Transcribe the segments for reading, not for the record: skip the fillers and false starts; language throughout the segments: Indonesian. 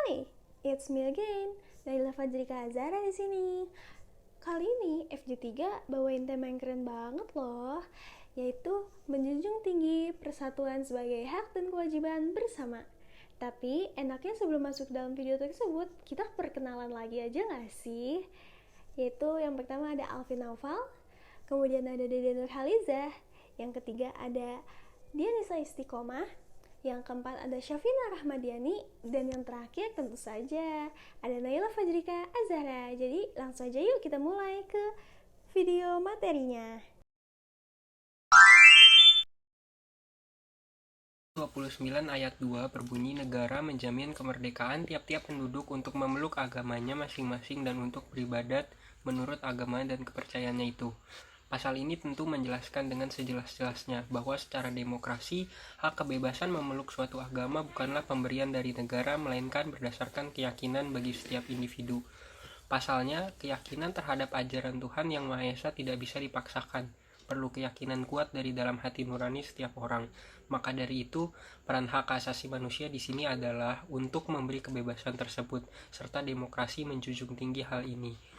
Hai, it's me again, Naila Fajrika Azara di sini. Kali ini FJ3 bawain tema yang keren banget loh, yaitu menjunjung tinggi persatuan sebagai hak dan kewajiban bersama. Tapi enaknya sebelum masuk dalam video tersebut, kita perkenalan lagi aja gak sih? Yaitu yang pertama ada Alvin Naufal, kemudian ada Dede Nurhalizah, yang ketiga ada Dianisa Istiqomah, yang keempat ada Syafina Rahmadiani, dan yang terakhir tentu saja ada Naila Fajrika Azhara. Jadi langsung aja yuk kita mulai ke video materinya. 29 ayat 2 berbunyi negara menjamin kemerdekaan tiap-tiap penduduk untuk memeluk agamanya masing-masing dan untuk beribadat menurut agama dan kepercayaannya itu. Pasal ini tentu menjelaskan dengan sejelas-jelasnya bahwa secara demokrasi, hak kebebasan memeluk suatu agama bukanlah pemberian dari negara, melainkan berdasarkan keyakinan bagi setiap individu. Pasalnya, keyakinan terhadap ajaran Tuhan Yang Maha Esa tidak bisa dipaksakan. Perlu keyakinan kuat dari dalam hati nurani setiap orang. Maka dari itu, peran hak asasi manusia di sini adalah untuk memberi kebebasan tersebut, serta demokrasi menjunjung tinggi hal ini.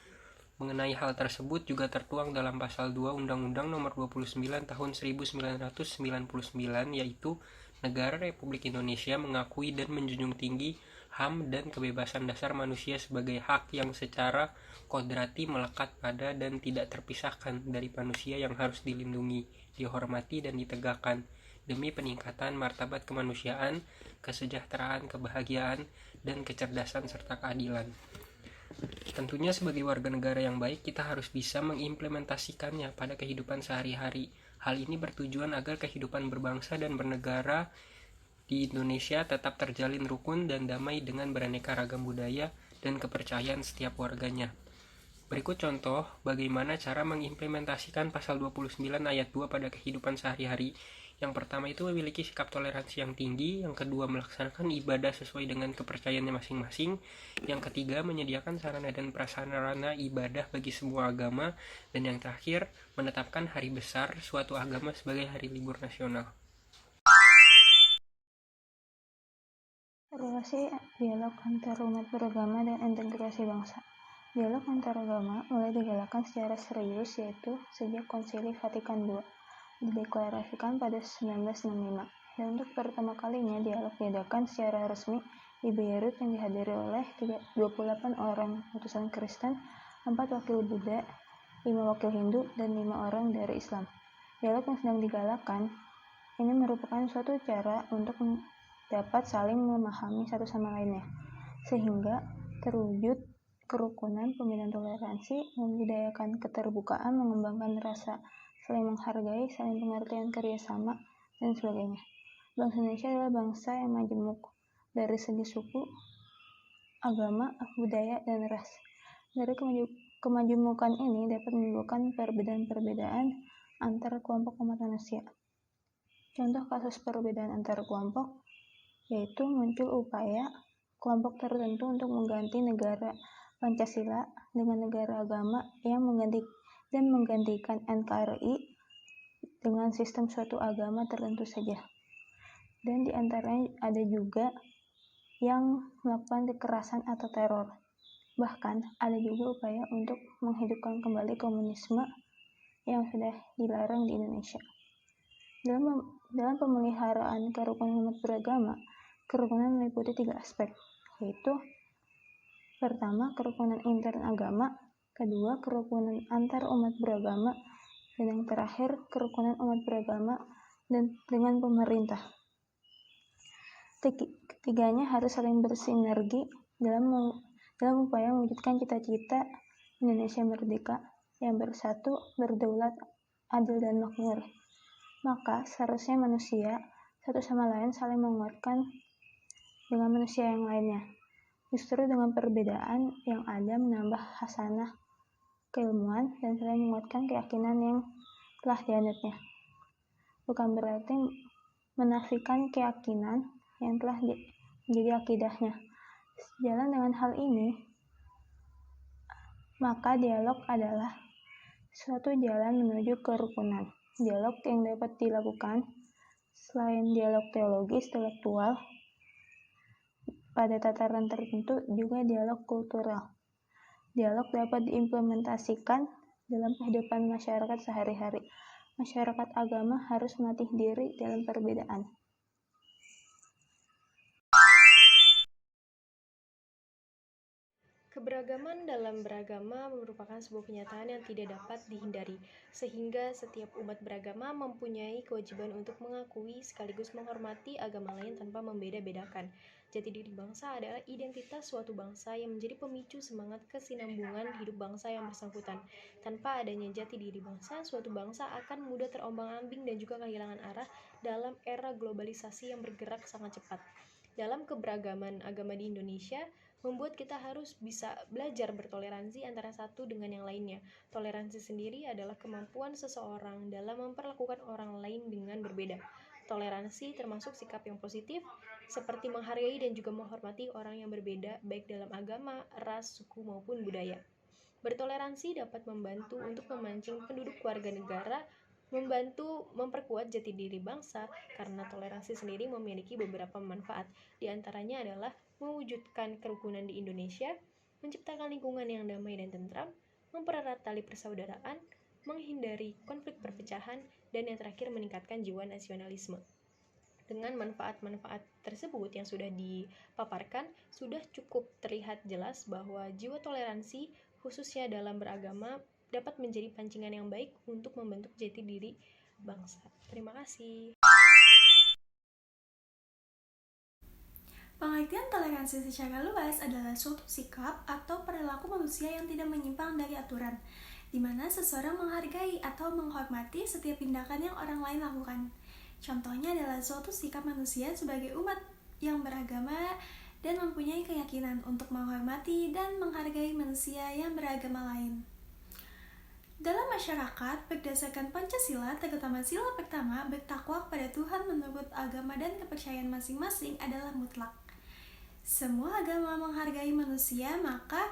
Mengenai hal tersebut juga tertuang dalam pasal 2 Undang-Undang Nomor 29 Tahun 1999, yaitu Negara Republik Indonesia mengakui dan menjunjung tinggi HAM dan kebebasan dasar manusia sebagai hak yang secara kodrati melekat pada dan tidak terpisahkan dari manusia yang harus dilindungi, dihormati dan ditegakkan demi peningkatan martabat kemanusiaan, kesejahteraan, kebahagiaan, dan kecerdasan serta keadilan. Tentunya sebagai warga negara yang baik, kita harus bisa mengimplementasikannya pada kehidupan sehari-hari. Hal ini bertujuan agar kehidupan berbangsa dan bernegara di Indonesia tetap terjalin rukun dan damai dengan beraneka ragam budaya dan kepercayaan setiap warganya. Berikut contoh bagaimana cara mengimplementasikan pasal 29 ayat 2 pada kehidupan sehari-hari. Yang pertama itu memiliki sikap toleransi yang tinggi, yang kedua melaksanakan ibadah sesuai dengan kepercayaannya masing-masing, yang ketiga menyediakan sarana dan prasarana ibadah bagi semua agama, dan yang terakhir menetapkan hari besar suatu agama sebagai hari libur nasional. Relasi dialog antar umat beragama dan integrasi bangsa. Dialog antar agama mulai digalakkan secara serius yaitu sejak Konsili Vatikan II, dideklarasikan pada 1965. Dan untuk pertama kalinya dialog diadakan secara resmi di Beirut yang dihadiri oleh 28 orang utusan Kristen, 4 wakil Buddha, 5 wakil Hindu, dan 5 orang dari Islam. Dialog yang sedang digalakkan ini merupakan suatu cara untuk dapat saling memahami satu sama lainnya, sehingga terwujud kerukunan, pembinaan toleransi, membudayakan keterbukaan, mengembangkan rasa saling menghargai, saling pengertian, kerjasama, dan sebagainya. Bangsa Indonesia adalah bangsa yang majemuk dari segi suku, agama, budaya, dan ras. Dari kemajemukan ini dapat menimbulkan perbedaan-perbedaan antar kelompok umat manusia. Contoh kasus perbedaan antar kelompok yaitu muncul upaya kelompok tertentu untuk mengganti negara Pancasila dengan negara agama yang menggantikan NKRI dengan sistem suatu agama tertentu saja. Dan di antaranya ada juga yang melakukan kekerasan atau teror. Bahkan ada juga upaya untuk menghidupkan kembali komunisme yang sudah dilarang di Indonesia. Dalam pemeliharaan kerukunan umat beragama, kerukunan meliputi 3 aspek, yaitu pertama, kerukunan intern agama, kedua, kerukunan antar umat beragama, dan yang terakhir, kerukunan umat beragama dan dengan pemerintah. Ketiganya harus saling bersinergi dalam upaya mewujudkan cita-cita Indonesia merdeka yang bersatu, berdaulat, adil, dan makmur. Maka seharusnya manusia satu sama lain saling menguatkan dengan manusia yang lainnya. Justru dengan perbedaan yang ada menambah hasanah keilmuan dan saling menguatkan keyakinan yang telah dianutnya. Bukan berarti menafikan keyakinan yang telah menjadi akidahnya. Sejalan dengan hal ini, maka dialog adalah suatu jalan menuju kerukunan. Dialog yang dapat dilakukan selain dialog teologis intelektual pada tataran tertentu juga dialog kultural. Dialog dapat diimplementasikan dalam kehidupan masyarakat sehari-hari. Masyarakat agama harus melatih diri dalam perbedaan. Keberagaman dalam beragama merupakan sebuah kenyataan yang tidak dapat dihindari, sehingga setiap umat beragama mempunyai kewajiban untuk mengakui sekaligus menghormati agama lain tanpa membeda-bedakan. Jati diri bangsa adalah identitas suatu bangsa yang menjadi pemicu semangat kesinambungan hidup bangsa yang bersangkutan. Tanpa adanya jati diri bangsa, suatu bangsa akan mudah terombang-ambing dan juga kehilangan arah dalam era globalisasi yang bergerak sangat cepat. Dalam keberagaman agama di Indonesia, membuat kita harus bisa belajar bertoleransi antara satu dengan yang lainnya. Toleransi sendiri adalah kemampuan seseorang dalam memperlakukan orang lain dengan berbeda. Toleransi termasuk sikap yang positif, seperti menghargai dan juga menghormati orang yang berbeda, baik dalam agama, ras, suku, maupun budaya. Bertoleransi dapat membantu untuk memancing penduduk warga negara, membantu memperkuat jati diri bangsa, karena toleransi sendiri memiliki beberapa manfaat. Di antaranya adalah mewujudkan kerukunan di Indonesia, menciptakan lingkungan yang damai dan tentram, mempererat tali persaudaraan, menghindari konflik perpecahan, dan yang terakhir meningkatkan jiwa nasionalisme. Dengan manfaat-manfaat tersebut yang sudah dipaparkan, sudah cukup terlihat jelas bahwa jiwa toleransi, khususnya dalam beragama, dapat menjadi pancingan yang baik untuk membentuk jati diri bangsa. Terima kasih. Pengertian toleransi secara luas adalah suatu sikap atau perilaku manusia yang tidak menyimpang dari aturan, di mana seseorang menghargai atau menghormati setiap tindakan yang orang lain lakukan. Contohnya adalah suatu sikap manusia sebagai umat yang beragama dan mempunyai keyakinan untuk menghormati dan menghargai manusia yang beragama lain. Dalam masyarakat, berdasarkan Pancasila, terutama sila pertama, bertakwa kepada Tuhan menurut agama dan kepercayaan masing-masing adalah mutlak. Semua agama menghargai manusia, maka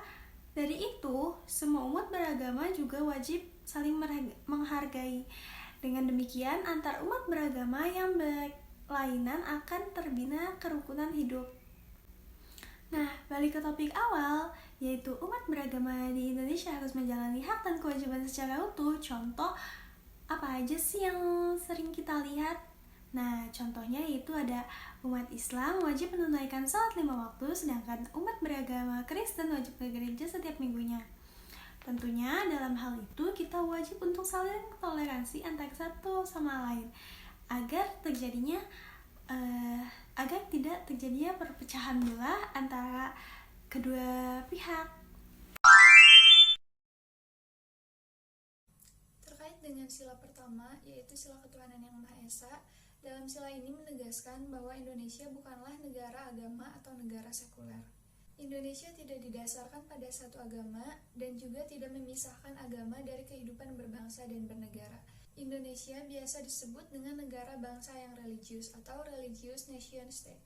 dari itu, semua umat beragama juga wajib saling menghargai. Dengan demikian, antar umat beragama yang berlainan akan terbina kerukunan hidup. Nah, balik ke topik awal, yaitu umat beragama di Indonesia harus menjalani hak dan kewajiban secara utuh. Contoh, apa aja sih yang sering kita lihat? Nah, contohnya yaitu ada umat Islam wajib menunaikan salat 5 waktu, sedangkan umat beragama Kristen wajib ke gereja setiap minggunya. Tentunya dalam hal itu kita wajib untuk saling toleransi antara satu sama lain, agar tidak terjadinya perpecahan belah antara kedua pihak. Terkait dengan sila pertama, yaitu sila ketuhanan yang Maha Esa, dalam sila ini menegaskan bahwa Indonesia bukanlah negara agama atau negara sekuler. Indonesia tidak didasarkan pada satu agama dan juga tidak memisahkan agama dari kehidupan berbangsa dan bernegara. Indonesia biasa disebut dengan negara bangsa yang religius atau religious nation state.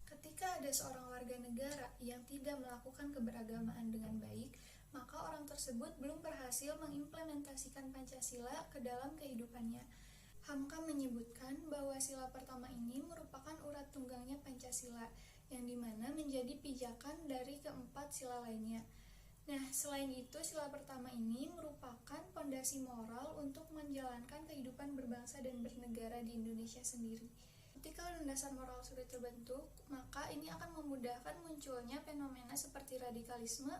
Ketika ada seorang warga negara yang tidak melakukan keberagamaan dengan baik, maka orang tersebut belum berhasil mengimplementasikan Pancasila ke dalam kehidupannya. Hamka menyebutkan bahwa sila pertama ini merupakan urat tunggangnya Pancasila, yang dimana menjadi pijakan dari keempat sila lainnya. Nah, selain itu, sila pertama ini merupakan pondasi moral untuk menjalankan kehidupan berbangsa dan bernegara di Indonesia sendiri. Ketika landasan moral sudah terbentuk, maka ini akan memudahkan munculnya fenomena seperti radikalisme,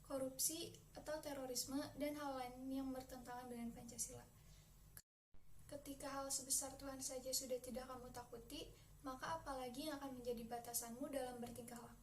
korupsi, atau terorisme, dan hal lain yang bertentangan dengan Pancasila. Ketika hal sebesar Tuhan saja sudah tidak kamu takuti, maka apalagi yang akan menjadi batasanmu dalam bertingkah laku.